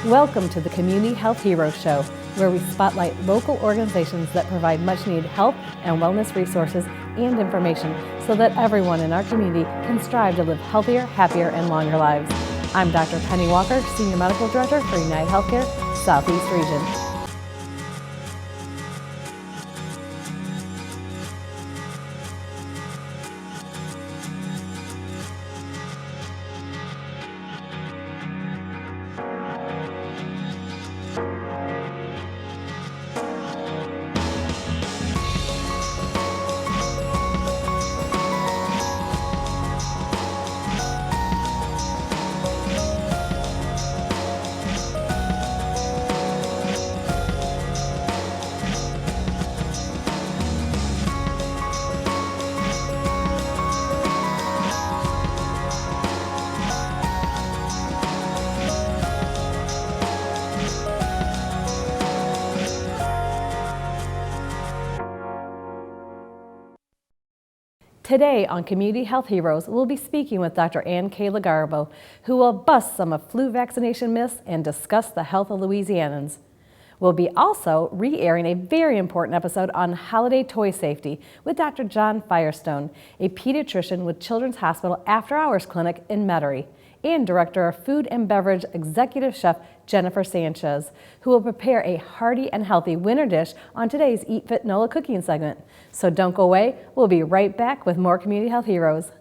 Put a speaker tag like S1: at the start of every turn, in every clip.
S1: Welcome to the Community Health Heroes Show, where we spotlight local organizations that provide much-needed health and wellness resources and information so that everyone in our community can strive to live healthier, happier, and longer lives. I'm Dr. Penny Walker, Senior Medical Director for United Healthcare Southeast Region. Today on Community Health Heroes, we'll be speaking with Dr. Kayla Garbo, who will bust some of flu vaccination myths and discuss the health of Louisianans. We'll be also re-airing a very important episode on holiday toy safety with Dr. John Firestone, a pediatrician with Children's Hospital After Hours Clinic in Metairie, and Director of Food and Beverage Executive Chef Jennifer Sanchez, who will prepare a hearty and healthy winter dish on today's Eat Fit Finola Cooking segment. So don't go away, we'll be right back with more Community Health Heroes.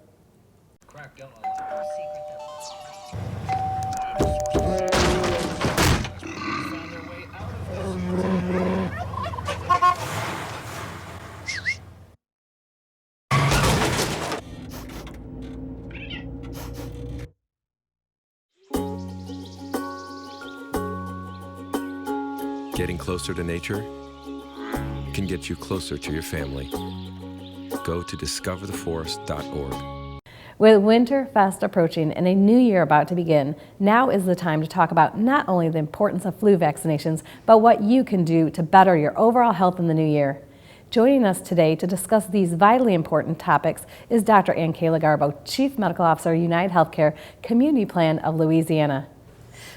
S2: Getting closer to nature can get you closer to your family. Go to discovertheforest.org.
S1: With winter fast approaching and a new year about to begin, now is the time to talk about not only the importance of flu vaccinations, but what you can do to better your overall health in the new year. Joining us today to discuss these vitally important topics is Dr. Kayla Garbo, Chief Medical Officer, United Healthcare Community Plan of Louisiana.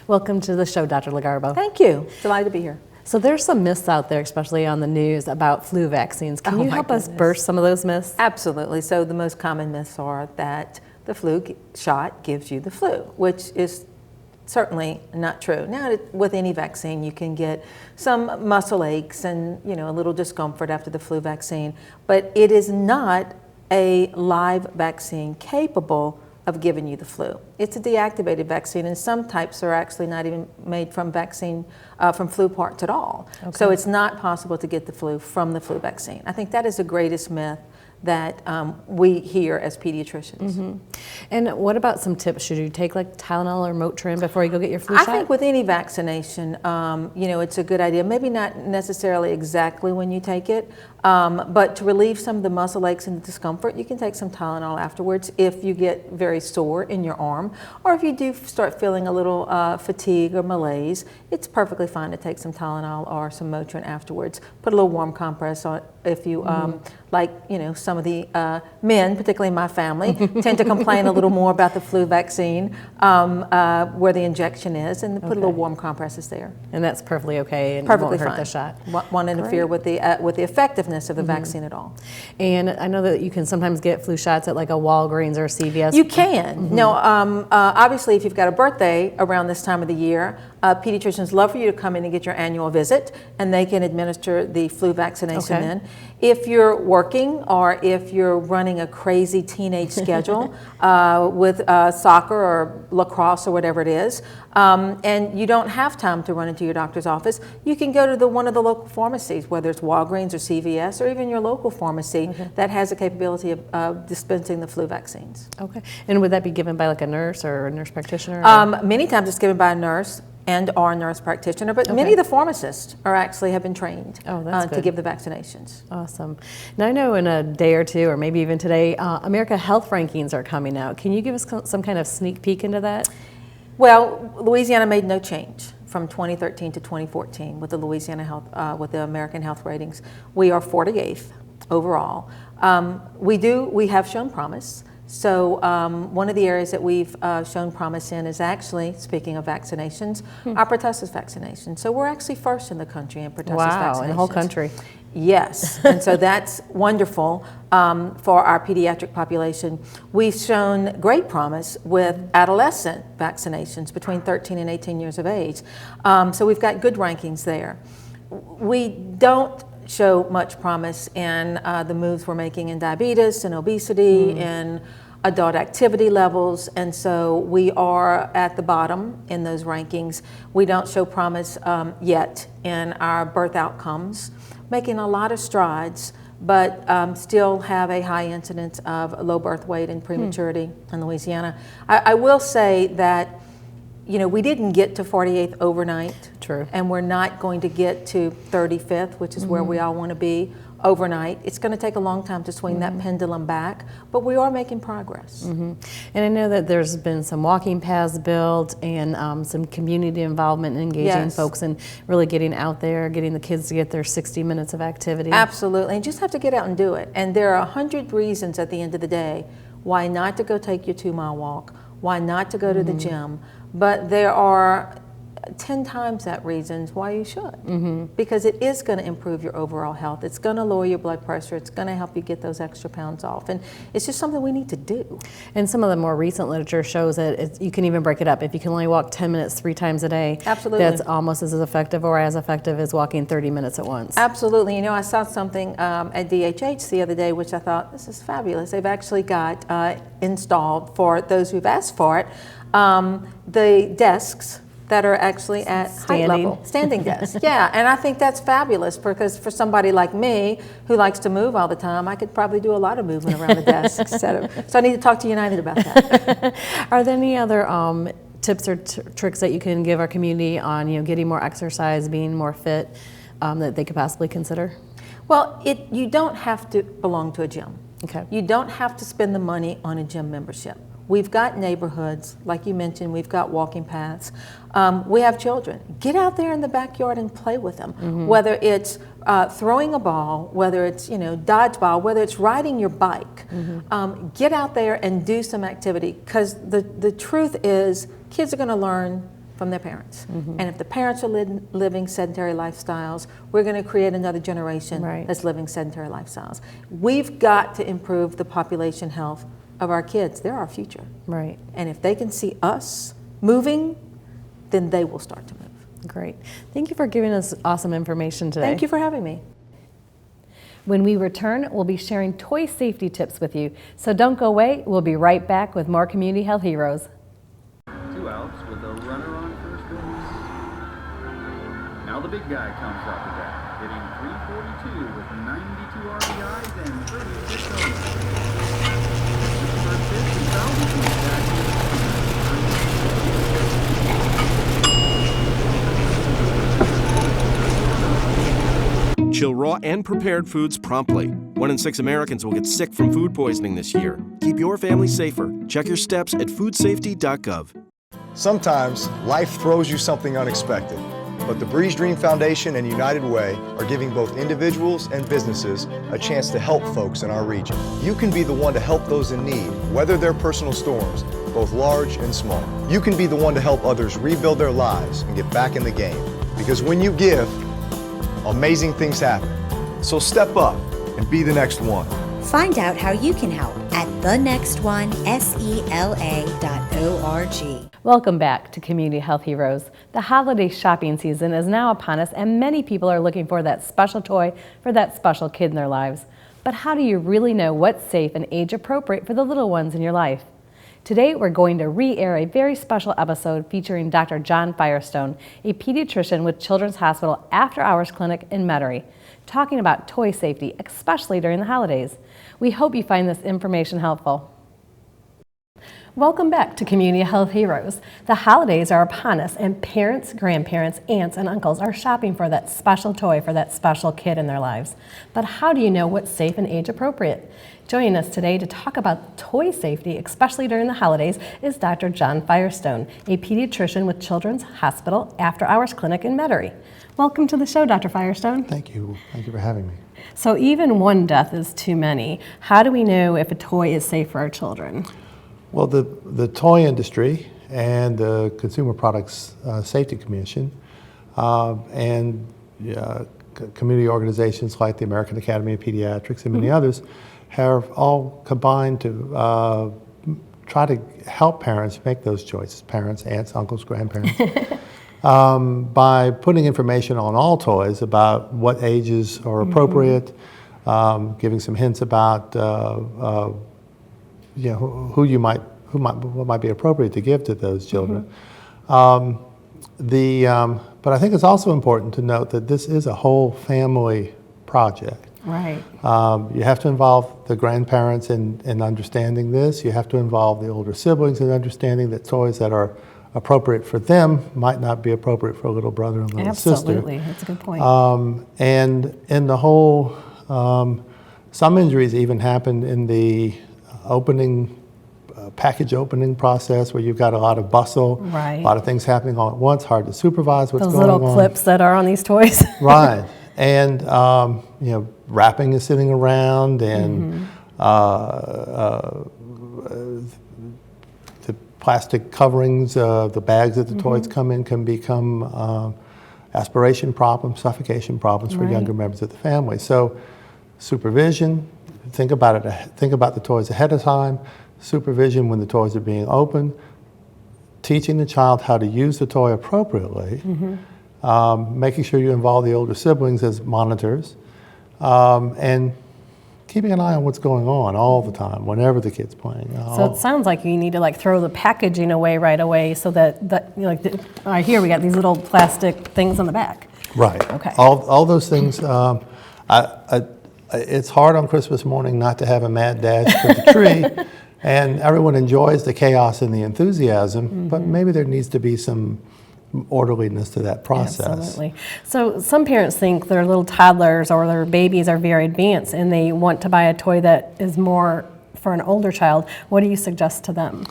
S1: Welcome to the show, Dr. LaGarbo.
S3: Thank you. Delighted to be here.
S1: So there's some myths out there, especially on the news, about flu vaccines. Can you help us burst some of those myths?
S3: Absolutely. So the most common myths are that the flu shot gives you the flu, which is certainly not true. Now, with any vaccine, you can get some muscle aches and a little discomfort after the flu vaccine, but it is not a live vaccine capable of giving you the flu. It's a deactivated vaccine, and some types are actually not even made from flu parts at all. Okay. So it's not possible to get the flu from the flu vaccine. I think that is the greatest myth that we hear as pediatricians.
S1: Mm-hmm. And what about some tips? Should you take like Tylenol or Motrin before you go get your flu shot?
S3: I think with any vaccination, it's a good idea. Maybe not necessarily exactly when you take it, but to relieve some of the muscle aches and the discomfort, you can take some Tylenol afterwards if you get very sore in your arm, or if you do start feeling a little fatigue or malaise, it's perfectly fine to take some Tylenol or some Motrin afterwards. Put a little warm compress on if you some of the men, particularly in my family, tend to complain a little more about the flu vaccine where the injection is, and put a little warm compresses there.
S1: And that's perfectly okay, and
S3: perfectly
S1: won't hurt
S3: fine.
S1: The shot.
S3: Won't interfere with the effectiveness of the vaccine at all.
S1: And I know that you can sometimes get flu shots at like a Walgreens or a CVS.
S3: You can. No, obviously, if you've got a birthday around this time of the year, pediatricians love for you to come in and get your annual visit, and they can administer the flu vaccination then. If you're working or if you're running a crazy teenage schedule with soccer or lacrosse or whatever it is, and you don't have time to run into your doctor's office, you can go to one of the local pharmacies, whether it's Walgreens or CVS or even your local pharmacy that has the capability of dispensing the flu vaccines.
S1: Okay. And would that be given by like a nurse or a nurse practitioner?
S3: Many times it's given by a nurse and or nurse practitioner, but many of the pharmacists have been trained to give the vaccinations.
S1: Awesome. Now I know in a day or two, or maybe even today, America Health Rankings are coming out. Can you give us some kind of sneak peek into that?
S3: Well, Louisiana made no change from 2013 to 2014 with the with the American Health Ratings. We are 48th overall. We have shown promise. So one of the areas that we've shown promise in is actually, speaking of vaccinations, our pertussis vaccination. So we're actually first in the country in pertussis vaccinations.
S1: Wow, in the whole country.
S3: Yes, and so that's wonderful for our pediatric population. We've shown great promise with adolescent vaccinations between 13 and 18 years of age. So we've got good rankings there. We don't show much promise in the moves we're making in diabetes and obesity and adult activity levels, and so we are at the bottom in those rankings. We don't show promise yet in our birth outcomes, making a lot of strides, but still have a high incidence of low birth weight and prematurity in Louisiana. I will say that, you know, we didn't get to 48th overnight.
S1: True. And
S3: we're not going to get to 35th, which is where we all want to be, overnight. It's going to take a long time to swing that pendulum back, but we are making progress.
S1: And I know that there's been some walking paths built and some community involvement and engaging folks and really getting out there, getting the kids to get their 60 minutes of activity.
S3: Absolutely, and just have to get out and do it. And there are 100 reasons at the end of the day why not to go take your 2-mile walk, why not to go to the gym, but there are 10 times that reasons why you should, because it is going to improve your overall health. It's going to lower your blood pressure. It's going to help you get those extra pounds off, and it's just something we need to do.
S1: And some of the more recent literature shows that you can even break it up. If you can only walk 10 minutes 3 times a day,
S3: absolutely,
S1: that's almost as effective or as effective as walking 30 minutes at once. Absolutely.
S3: You know, I saw something at DHH the other day, which I thought, this is fabulous. They've actually got installed, for those who've asked for it, the desks that are actually at height level, standing desks. Yeah, and I think that's fabulous, because for somebody like me who likes to move all the time, I could probably do a lot of movement around the desk. So I need to talk to United about that.
S1: Are there any other tips or tricks that you can give our community on, you know, getting more exercise, being more fit, that they could possibly consider?
S3: Well, you don't have to belong to a gym.
S1: Okay.
S3: You don't have to spend the money on a gym membership. We've got neighborhoods, like you mentioned, we've got walking paths. We have children. Get out there in the backyard and play with them. Whether it's throwing a ball, whether it's, you know, dodgeball, whether it's riding your bike. Get out there and do some activity, because the truth is kids are going to learn from their parents. And if the parents are living sedentary lifestyles, we're going to create another generation that's living sedentary lifestyles. We've got to improve the population health of our kids. They're our future.
S1: Right.
S3: And if they can see us moving, then they will start to move.
S1: Great. Thank you for giving us awesome information today.
S3: Thank you for having me.
S1: When we return, we'll be sharing toy safety tips with you. So don't go away. We'll be right back with more Community Health Heroes.
S4: 2 outs with a runner on first base. Now the big guy comes up to bat, hitting .342 with 92 RBIs and 36 homers.
S5: Chill raw and prepared foods promptly. 1 in 6 Americans will get sick from food poisoning this year. Keep your family safer. Check your steps at foodsafety.gov.
S6: Sometimes life throws you something unexpected, but the Breeze Dream Foundation and United Way are giving both individuals and businesses a chance to help folks in our region. You can be the one to help those in need, weather their personal storms, both large and small. You can be the one to help others rebuild their lives and get back in the game. Because when you give, amazing things happen. So step up and be the next one.
S7: Find out how you can help at thenextonesela.org.
S1: Welcome back to Community Health Heroes. The holiday shopping season is now upon us, and many people are looking for that special toy for that special kid in their lives. But how do you really know what's safe and age appropriate for the little ones in your life? Today, we're going to re-air a very special episode featuring Dr. John Firestone, a pediatrician with Children's Hospital After Hours Clinic in Metairie, talking about toy safety, especially during the holidays. We hope you find this information helpful. Welcome back to Community Health Heroes. The holidays are upon us, and parents, grandparents, aunts, and uncles are shopping for that special toy for that special kid in their lives. But how do you know what's safe and age appropriate? Joining us today to talk about toy safety, especially during the holidays, is Dr. John Firestone, a pediatrician with Children's Hospital After Hours Clinic in Metairie. Welcome to the show, Dr. Firestone.
S8: Thank you. Thank you for having me.
S1: So even one death is too many. How do we know if a toy is safe for our children?
S8: Well, the toy industry and the Consumer Products Safety Commission and community organizations like the American Academy of Pediatrics and many others have all combined to try to help parents make those choices, parents, aunts, uncles, grandparents, by putting information on all toys about what ages are appropriate, giving some hints about what might be appropriate to give to those children. But I think it's also important to note that this is a whole family project.
S1: Right.
S8: You have to involve the grandparents in understanding this. You have to involve the older siblings in understanding that toys that are appropriate for them might not be appropriate for a little brother and little sister.
S1: Absolutely, that's a good point.
S8: And in the whole, some injuries even happen in the opening, package opening process where you've got a lot of bustle,
S1: Right.
S8: a lot of things happening all at once, hard to supervise what's
S1: Those
S8: going on.
S1: little clips that are on these toys.
S8: Right. And, wrapping is sitting around and the plastic coverings, the bags that the toys come in can become aspiration problems, suffocation problems for
S1: Right.
S8: younger members of the family. So supervision, think about the toys ahead of time, supervision when the toys are being opened, teaching the child how to use the toy appropriately, making sure you involve the older siblings as monitors, and keeping an eye on what's going on all the time, whenever the kid's playing.
S1: So it sounds like you need to throw the packaging away right away so that here we got these little plastic things on the back.
S8: Right.
S1: Okay.
S8: All those things. It's hard on Christmas morning not to have a mad dash for the tree, and everyone enjoys the chaos and the enthusiasm, but maybe there needs to be some orderliness to that process.
S1: Absolutely. So some parents think their little toddlers or their babies are very advanced and they want to buy a toy that is more for an older child. What do you suggest to them?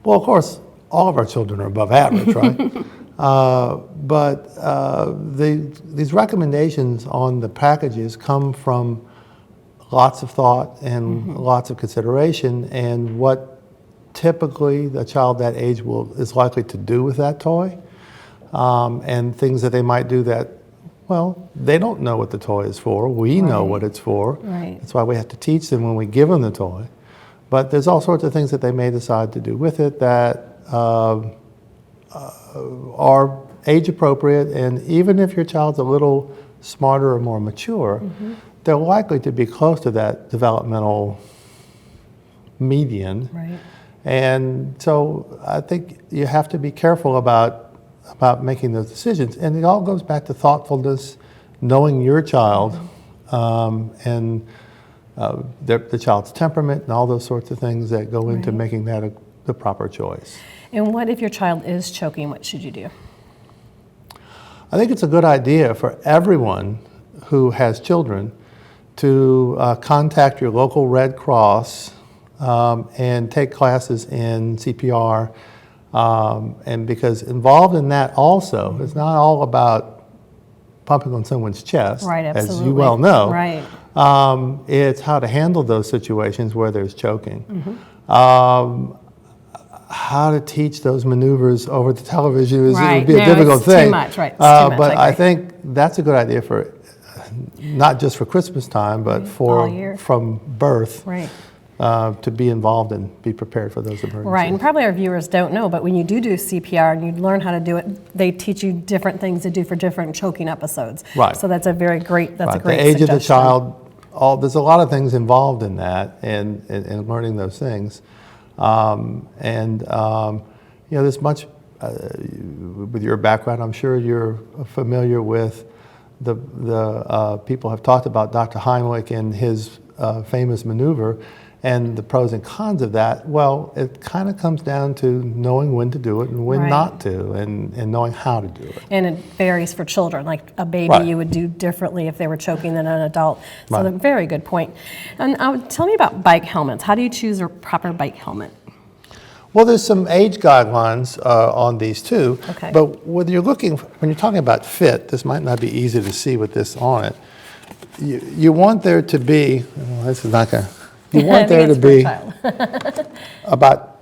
S8: Well, of course, all of our children are above average, right? But these recommendations on the packages come from lots of thought and lots of consideration, and what typically the child that age is likely to do with that toy, and things that they might do that, well, they don't know what the toy is for. We know what it's for.
S1: Right.
S8: That's why we have to teach them when we give them the toy. But there's all sorts of things that they may decide to do with it that are age appropriate, and even if your child's a little smarter or more mature, they're likely to be close to that developmental median.
S1: Right.
S8: And so I think you have to be careful about making those decisions. And it all goes back to thoughtfulness, knowing your child, and the child's temperament and all those sorts of things that go into making that the proper choice.
S1: And what if your child is choking? What should you do?
S8: I think it's a good idea for everyone who has children to contact your local Red Cross and take classes in CPR, and because involved in that also, it's not all about pumping on someone's chest,
S1: Right, absolutely.
S8: as you well know.
S1: Right.
S8: It's how to handle those situations where there's choking. How to teach those maneuvers over the television would be a difficult thing.
S1: Too much, right? It's too much,
S8: But
S1: I
S8: I
S1: agree.
S8: think that's a good idea for not just for Christmas time, but
S1: All year.
S8: from birth,
S1: Right.
S8: to be involved and be prepared for those emergencies.
S1: Right, and probably our viewers don't know, but when you do CPR and you learn how to do it, they teach you different things to do for different choking episodes.
S8: Right.
S1: So that's a great
S8: Right.
S1: suggestion.
S8: The age of the child, there's a lot of things involved in that, and learning those things. There's much, with your background, I'm sure you're familiar with the people have talked about Dr. Heimlich and his famous maneuver and the pros and cons of that. Well, it kind of comes down to knowing when to do it and when
S1: Right.
S8: not to, and knowing how to do it.
S1: And it varies for children. Like a baby,
S8: Right.
S1: you would do differently if they were choking than an adult. So
S8: Right.
S1: a very good point. And tell me about bike helmets. How do you choose a proper bike helmet?
S8: Well, there's some age guidelines on these too.
S1: Okay.
S8: But when you're talking about fit, this might not be easy to see with this on it. you want there to be, well, this is not gonna, you
S1: I
S8: want
S1: think
S8: there to
S1: it's for a
S8: be
S1: child.
S8: about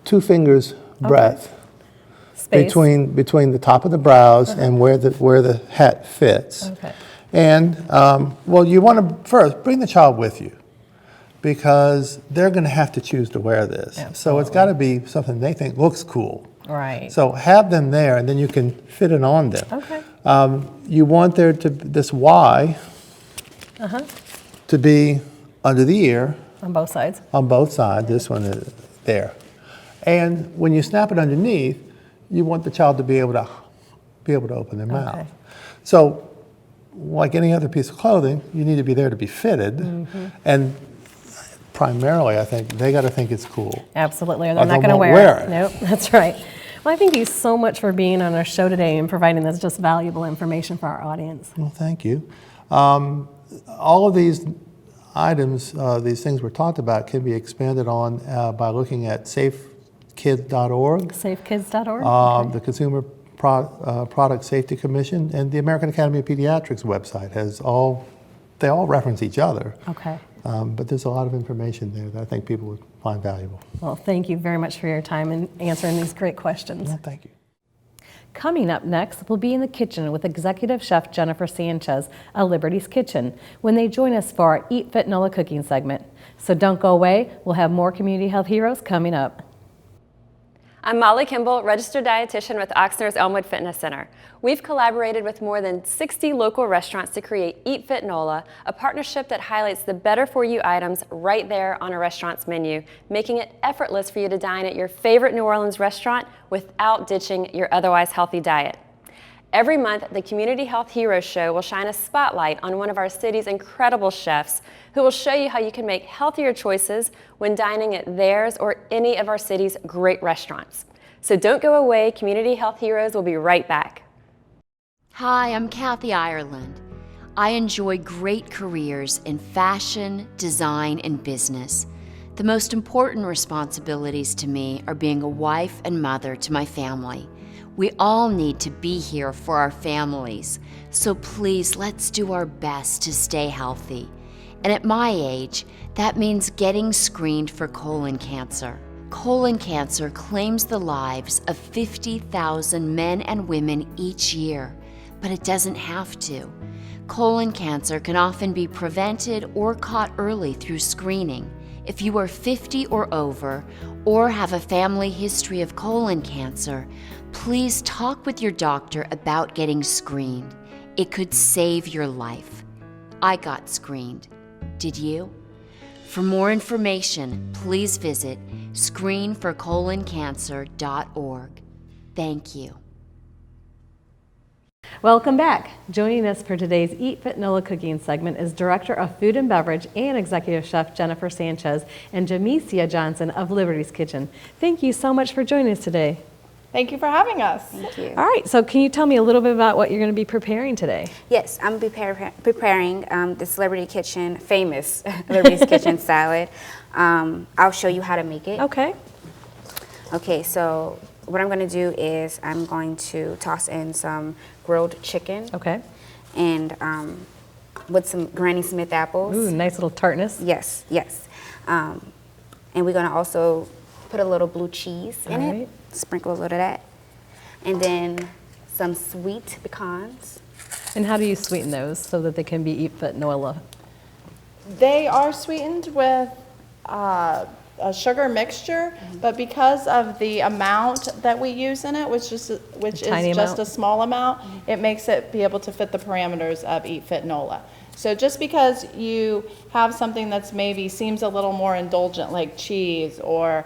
S8: 2 fingers breadth
S1: Space.
S8: between the top of the brows and where the hat fits.
S1: Okay.
S8: And, well, you want to first bring the child with you because they're going to have to choose to wear this. So it's got to be something they think looks cool.
S1: Right.
S8: So have them there, and then you can fit it on them.
S1: Okay.
S8: You want there to this Y to be under the ear
S1: On both sides.
S8: on both sides. This one is there. And when you snap it underneath, you want the child to be able to open their mouth.
S1: Okay.
S8: So, like any other piece of clothing, you need to be there to be fitted, and primarily, I think they got to think it's cool.
S1: Absolutely, or
S8: Or
S1: they're not
S8: they
S1: going to
S8: won't
S1: wear
S8: wear
S1: it.
S8: it.
S1: Nope, that's right. Well, I thank you so much for being on our show today and providing this just valuable information for our audience.
S8: Well, thank you. All of these items, these things we're talked about, can be expanded on by looking at safekids.org.
S1: Safekids.org.
S8: The Consumer Product Safety Commission and the American Academy of Pediatrics website they all reference each other.
S1: Okay.
S8: But there's a lot of information there that I think people would find valuable.
S1: Well, thank you very much for your time and answering these great questions.
S8: Well, thank you.
S1: Coming up next, we'll be in the kitchen with Executive Chef Jennifer Sanchez of Liberty's Kitchen when they join us for our Eat Finola Cooking segment. So don't go away. We'll have more community health heroes coming up.
S9: I'm Molly Kimball, registered dietitian with Oxnard's Elmwood Fitness Center. We've collaborated with more than 60 local restaurants to create Eat Finola, a partnership that highlights the better-for-you items right there on a restaurant's menu, making it effortless for you to dine at your favorite New Orleans restaurant without ditching your otherwise healthy diet. Every month, the Community Health Heroes Show will shine a spotlight on one of our city's incredible chefs who will show you how you can make healthier choices when dining at theirs or any of our city's great restaurants. So don't go away, Community Health Heroes will be right back.
S10: Hi, I'm Kathy Ireland. I enjoy great careers in fashion, design, and business. The most important responsibilities to me are being a wife and mother to my family. We all need to be here for our families, so please let's do our best to stay healthy. And at my age, that means getting screened for colon cancer. Colon cancer claims the lives of 50,000 men and women each year, but it doesn't have to. Colon cancer can often be prevented or caught early through screening. If you are 50 or over, or have a family history of colon cancer, please talk with your doctor about getting screened. It could save your life. I got screened. Did you? For more information, please visit screenforcoloncancer.org. Thank you.
S1: Welcome back. Joining us for today's Eat Finola Cooking segment is Director of Food and Beverage and Executive Chef Jennifer Sanchez and Jamesia Johnson of Liberty's Kitchen. Thank you so much for joining us today.
S11: Thank you for having us.
S12: Thank you.
S1: All right, so can you tell me a little bit about what you're going to be preparing today?
S12: Yes, I'm preparing this Liberty Kitchen, famous Liberty's Kitchen salad. I'll show you how to make it.
S1: Okay.
S12: Okay, so what I'm going to do is I'm going to toss in some grilled chicken.
S1: Okay.
S12: And with some Granny Smith apples.
S1: Ooh, nice little tartness.
S12: Yes, yes. And we're going to also put a little blue cheese in it. Sprinkle a little of that. And then some sweet pecans.
S1: And how do you sweeten those so that they can be Eat Finola?
S11: They are sweetened with a sugar mixture, but because of the amount that we use in it, which is just a small amount, it makes it be able to fit the parameters of Eat Finola. So just because you have something that's maybe seems a little more indulgent, like cheese or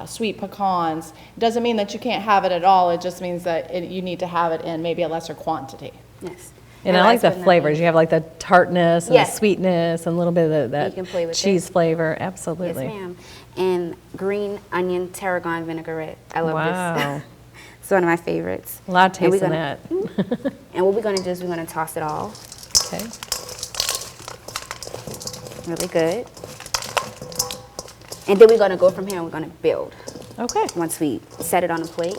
S11: sweet pecans, doesn't mean that you can't have it at all. It just means that you need to have it in maybe a lesser quantity.
S12: Yes.
S1: And I like the flavors. You have like the tartness and the sweetness and a little bit of that cheese flavor. Absolutely.
S12: Yes, ma'am. And green onion tarragon vinaigrette. I love
S1: this.
S12: It's one of my favorites.
S1: A lot of taste in that.
S12: And what we're going to do is we're going to toss it all.
S1: Okay.
S12: Really good. And then we're going to go from here and we're going to build.
S1: Okay.
S12: Once we set it on a plate.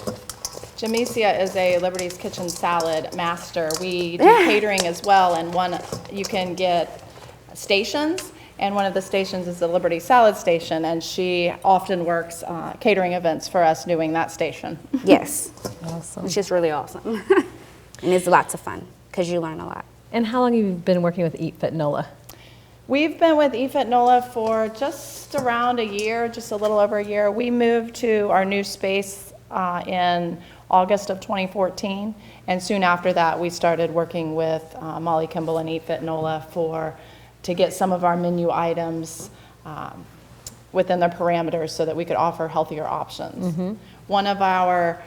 S11: Jamesia is a Liberty's Kitchen salad master. We do catering as well, and you can get stations, and one of the stations is the Liberty Salad Station, and she often works catering events for us doing that station.
S12: Yes.
S1: Awesome.
S12: Which is really awesome. And it's lots of fun because you learn a lot.
S1: And how long have you been working with Eat Fit NOLA?
S11: We've been with Eat Fit NOLA for just around a year, just a little over a year. We moved to our new space in August of 2014, and soon after that we started working with Molly Kimball and Eat Fit NOLA to get some of our menu items within the parameters so that we could offer healthier options. One of our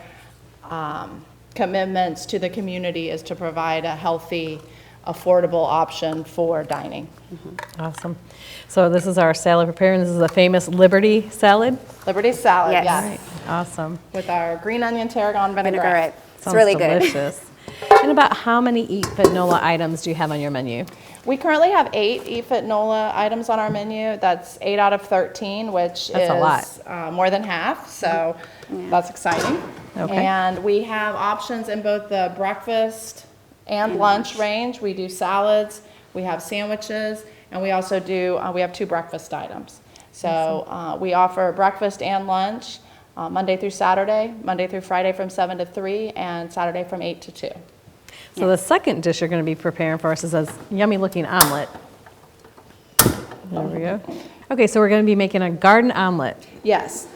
S11: commitments to the community is to provide a healthy, affordable option for dining.
S1: Awesome. So this is our salad preparing. This is the famous Liberty salad.
S11: Liberty salad,
S12: Yes.
S11: yes.
S1: Right. Awesome.
S11: With our green onion tarragon vinaigrette.
S12: It's
S1: Sounds
S12: really
S1: delicious. And about how many Eat Fit NOLA items do you have on your menu?
S11: We currently have 8 Eat Fit NOLA items on our menu. That's 8 out of 13, which
S1: That's
S11: is
S1: a lot.
S11: more than half, so that's exciting.
S1: Okay.
S11: And we have options in both the breakfast and lunch range. We do salads, we have sandwiches, and we also do, we have 2 breakfast items. So we offer breakfast and lunch Monday through Saturday, Monday through Friday from 7 to 3, and Saturday from 8 to 2.
S1: So the second dish you're going to be preparing for us is a yummy looking omelet. There we go. Okay, so we're going to be making a garden omelet.
S11: Yes.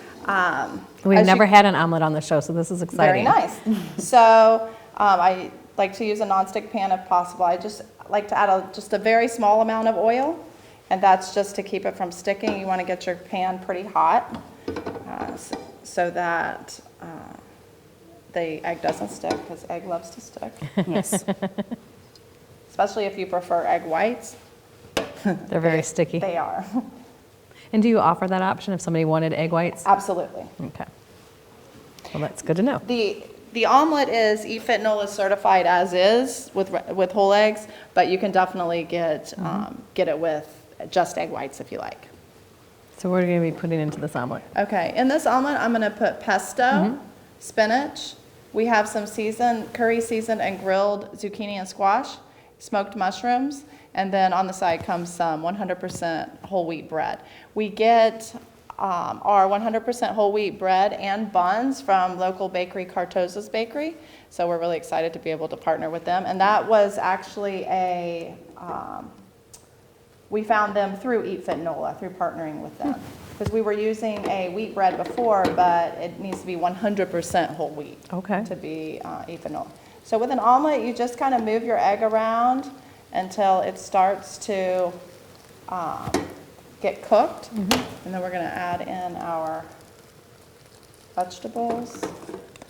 S1: We've never had an omelet on the show, so this is exciting.
S11: Very nice. So I like to use a nonstick pan if possible. I just like to add just a very small amount of oil, and that's just to keep it from sticking. You want to get your pan pretty hot so that the egg doesn't stick, because egg loves to stick.
S12: Yes.
S11: Especially if you prefer egg whites.
S1: They're very sticky.
S11: They are.
S1: And do you offer that option if somebody wanted egg whites?
S11: Absolutely.
S1: Okay. Well, that's good to know.
S11: The omelet is Eat Fit NOLA certified as is with whole eggs, but you can definitely get it with just egg whites if you like.
S1: So what are you going to be putting into this omelet?
S11: Okay, in this omelet I'm going to put pesto, spinach. We have some curry seasoned and grilled zucchini and squash, smoked mushrooms, and then on the side comes some 100% whole wheat bread. We get our 100% whole wheat bread and buns from local bakery Cartoza's Bakery, so we're really excited to be able to partner with them. And that was actually we found them through Eat Fit NOLA, through partnering with them. Because we were using a wheat bread before, but it needs to be 100% whole wheat to be Eat Fit NOLA. So with an omelet, you just kind of move your egg around until it starts to get cooked. And then we're going to add in our vegetables.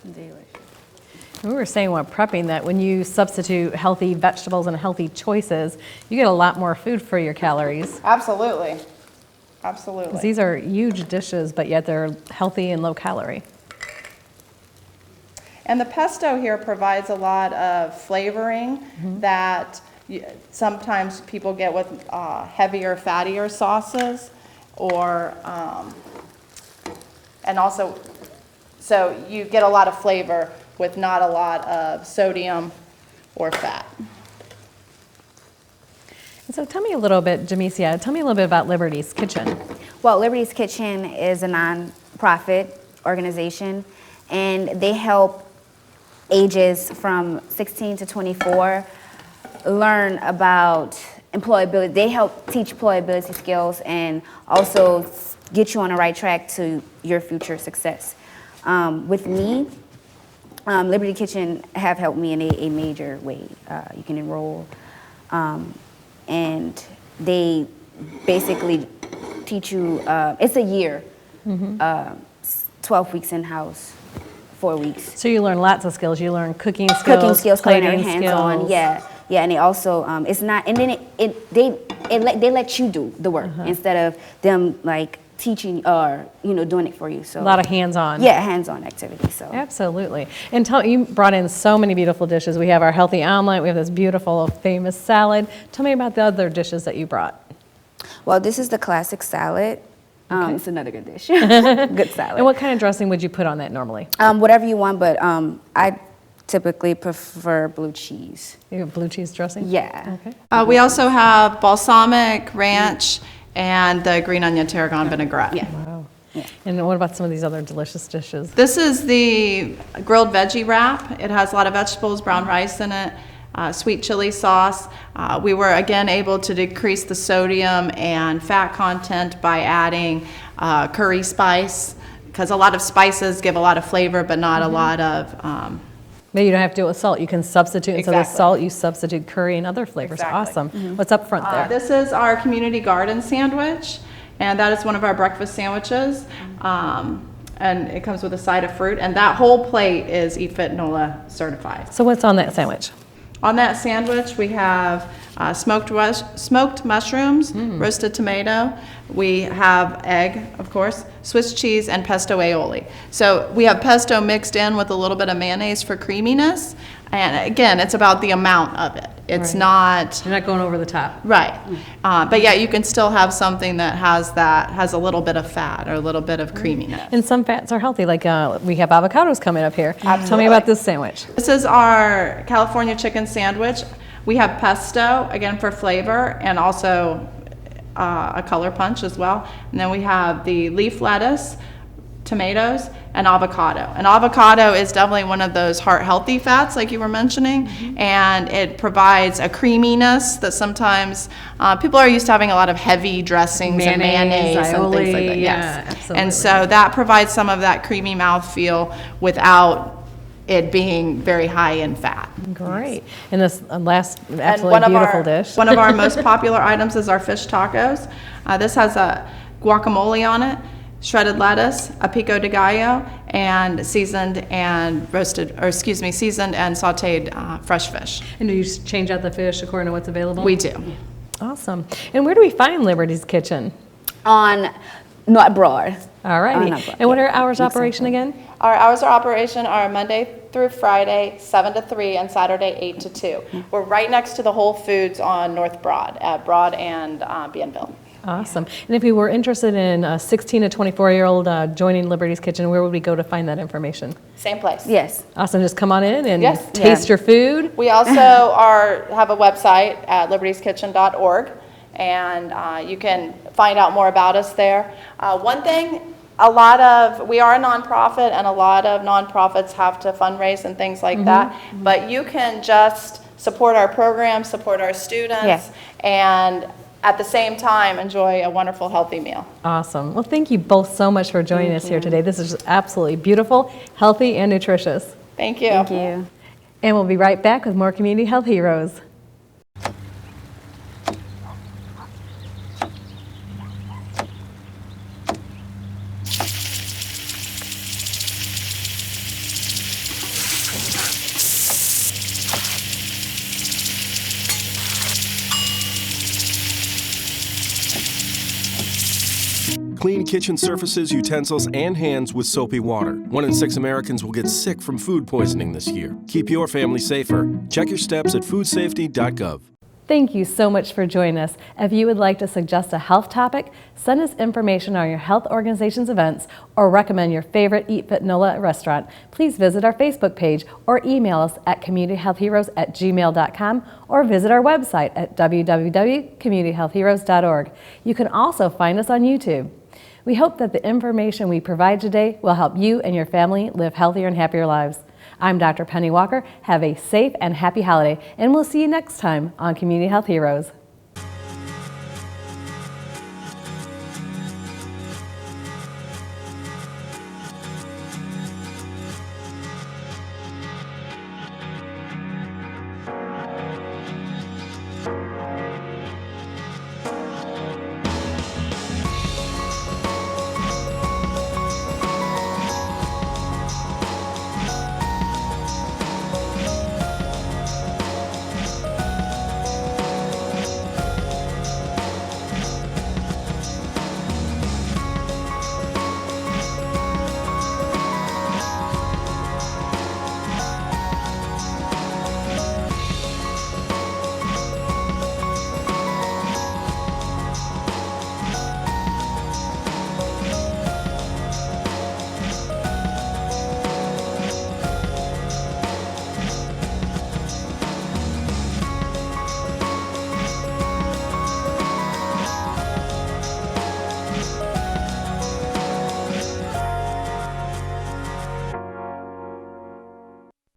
S1: Delicious. We were saying while prepping that when you substitute healthy vegetables and healthy choices, you get a lot more food for your calories.
S11: Absolutely. Absolutely.
S1: These are huge dishes, but yet they're healthy and low calorie.
S11: And the pesto here provides a lot of flavoring that sometimes people get with heavier, fattier sauces, or and also, so you get a lot of flavor with not a lot of sodium or fat.
S1: And so tell me a little bit, Jamesia, tell me a little bit about Liberty's Kitchen.
S12: Well, Liberty's Kitchen is a nonprofit organization, and they help ages from 16 to 24 learn about employability. They help teach employability skills and also get you on the right track to your future success. With me, Liberty Kitchen have helped me in a major way. You can enroll, and they basically teach you, it's a year, 12 weeks in-house, 4 weeks.
S1: So you learn lots of skills. You learn cooking skills,
S12: culinary
S1: plating
S12: hands-on,
S1: skills.
S12: yeah, and they also, it's not, and then they let you do the work instead of them like teaching or doing it for you. So
S1: a lot of hands-on.
S12: Yeah, hands-on activity. So
S1: absolutely. And you brought in so many beautiful dishes. We have our healthy omelet. We have this beautiful, famous salad. Tell me about the other dishes that you brought.
S12: Well, this is the classic salad. It's another good dish. Good salad.
S1: And what kind of dressing would you put on that normally?
S12: Whatever you want, but I typically prefer blue cheese.
S1: You have blue cheese dressing?
S12: Yeah.
S1: Okay.
S11: We also have balsamic, ranch, and the green onion tarragon vinaigrette.
S12: Yeah.
S1: Wow. Yeah. And what about some of these other delicious dishes?
S11: This is the grilled veggie wrap. It has a lot of vegetables, brown rice in it, sweet chili sauce. We were again able to decrease the sodium and fat content by adding curry spice, because a lot of spices give a lot of flavor but not a lot of
S1: Maybe you don't have to do it with salt. You can substitute. Instead of
S11: Exactly.
S1: salt, you substitute curry and other flavors.
S11: Exactly.
S1: Awesome. What's up front there?
S11: This is our community garden sandwich, and that is one of our breakfast sandwiches. And it comes with a side of fruit, and that whole plate is Eat Fit NOLA certified.
S1: So what's on that sandwich?
S11: On that sandwich, we have smoked mushrooms, roasted tomato. We have egg, of course, Swiss cheese, and pesto aioli. So we have pesto mixed in with a little bit of mayonnaise for creaminess. And again, it's about the amount of it. It's
S1: Right.
S11: not
S1: You're not going over the top.
S11: right, but yeah, you can still have something that has a little bit of fat or a little bit of creaminess.
S1: And some fats are healthy, like we have avocados coming up here. Tell me about this sandwich.
S11: This is our California chicken sandwich. We have pesto, again for flavor, and also a color punch as well. And then we have the leaf lettuce, tomatoes, and avocado. And avocado is definitely one of those heart-healthy fats, like you were mentioning, and it provides a creaminess that sometimes people are used to having a lot of heavy dressings and mayonnaise and
S1: aioli,
S11: things like that.
S1: yeah,
S11: Yes,
S1: absolutely.
S11: and so that provides some of that creamy mouthfeel without it being very high in fat.
S1: Great. And this last
S11: And
S1: absolutely beautiful dish.
S11: One of our most popular items is our fish tacos. This has a guacamole on it, shredded lettuce, a pico de gallo, and seasoned and seasoned and sautéed fresh fish.
S1: And do you change out the fish according to what's available?
S11: We do.
S1: Awesome. And where do we find Liberty's Kitchen?
S12: On North Broad.
S1: All righty.
S12: Not Broad,
S1: And what
S12: yeah.
S1: are hours of operation again?
S11: Our hours of operation are Monday through Friday, 7 to 3, and Saturday, 8 to 2. We're right next to the Whole Foods on North Broad, at Broad and Bienville.
S1: Awesome. And if we were interested in a 16 to 24-year-old joining Liberty's Kitchen, where would we go to find that information?
S11: Same place.
S12: Yes.
S1: Awesome. Just come on in and
S11: Yes.
S1: taste your food.
S11: We also have a website at libertieskitchen.org, and you can find out more about us there. One thing, we are a nonprofit, and a lot of nonprofits have to fundraise and things like that, but you can just support our program, support our students,
S12: Yes.
S11: and at the same time enjoy a wonderful, healthy meal.
S1: Awesome. Well, thank you both so much for joining us here today. This is just absolutely beautiful, healthy, and nutritious.
S11: Thank you.
S12: Thank you.
S1: And we'll be right back with more Community Health Heroes.
S5: Clean kitchen surfaces, utensils, and hands with soapy water. 1 in 6 Americans will get sick from food poisoning this year. Keep your family safer. Check your steps at foodsafety.gov.
S1: Thank you so much for joining us. If you would like to suggest a health topic, send us information on your health organization's events, or recommend your favorite Eat Fit NOLA restaurant, please visit our Facebook page or email us at communityhealthheroes@gmail.com or visit our website at www.communityhealthheroes.org. You can also find us on YouTube. We hope that the information we provide today will help you and your family live healthier and happier lives. I'm Dr. Penny Walker. Have a safe and happy holiday, and we'll see you next time on Community Health Heroes.